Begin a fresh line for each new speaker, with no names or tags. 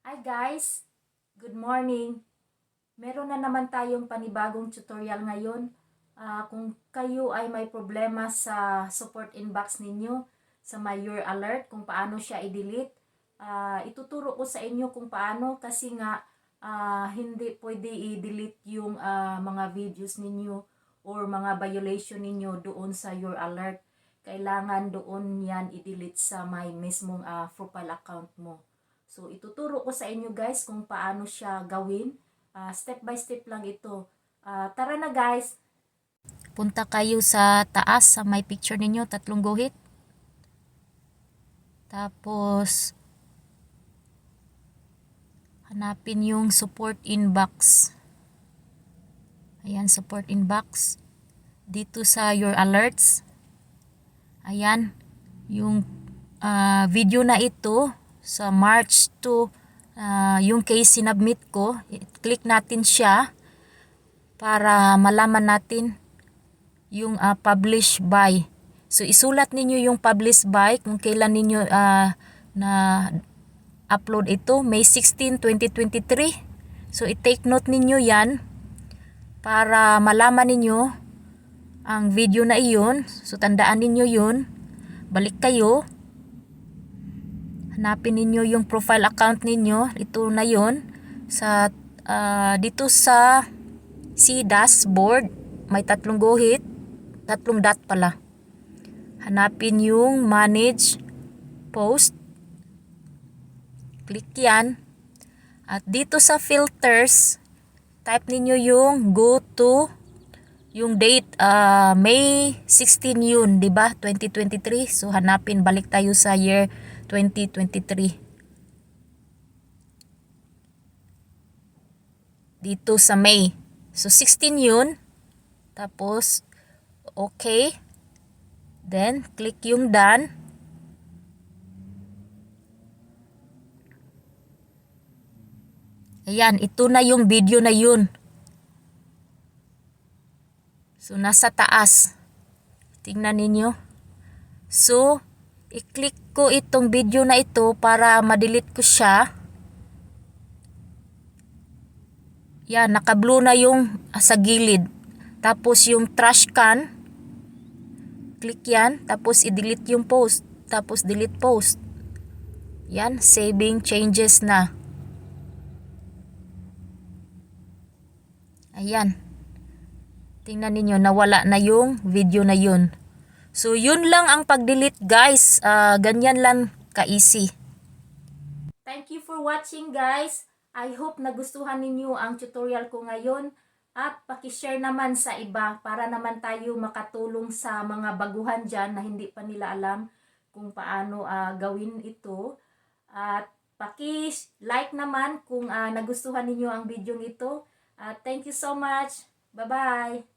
Hi guys! Good morning! Meron na naman tayong panibagong tutorial ngayon. Kung kayo ay may problema sa support inbox ninyo, sa my your alert, kung paano siya i-delete, ituturo ko sa inyo kung paano kasi nga hindi pwede i-delete yung mga videos ninyo or mga violation ninyo doon sa your alert. Kailangan doon yan i-delete sa my mismong profile account mo. So, ituturo ko sa inyo guys kung paano siya gawin. Step by step lang ito. Tara na guys!
Punta kayo sa taas sa may picture ninyo, tatlong guhit. Tapos, hanapin yung support inbox. Ayan, support inbox. Dito sa your alerts. Ayan, yung video na ito sa March 2, yung case sinubmit ko. Click natin siya para malaman natin yung publish by. So isulat ninyo yung publish by kung kailan ninyo na upload ito, May 16, 2023. So i-take note ninyo yan para malaman ninyo ang video na iyon. So tandaan ninyo yun. Balik kayo. Hanapin ninyo yung profile account ninyo. Ito na yun. Sa, dito sa dashboard, may tatlong guhit. Tatlong dot pala. Hanapin yung manage post. Click yan. At dito sa filters, type ninyo yung go to yung date, May 16 yun, di ba? 2023. So hanapin, balik tayo sa year 2023. Dito sa May. So 16 yun. Tapos okay. Then click yung done. Ayan, ito na yung video na yun. So nasa taas. Tingnan ninyo. So i-click ko itong video na ito para ma-delete ko siya. Yan, naka-blue na yung sa gilid. Tapos yung trash can, click yan. Tapos i-delete yung post. Tapos delete post. Yan, saving changes na. Ayan. Tingnan ninyo, nawala na yung video na yun. So yun lang ang pag-delete guys. Ganyan lang ka-easy.
Thank you for watching guys! I hope nagustuhan ninyo ang tutorial ko ngayon at pakishare naman sa iba para naman tayo makatulong sa mga baguhan dyan na hindi pa nila alam kung paano gawin ito. At paki-like naman kung nagustuhan ninyo ang video ito. Thank you so much! Bye-bye!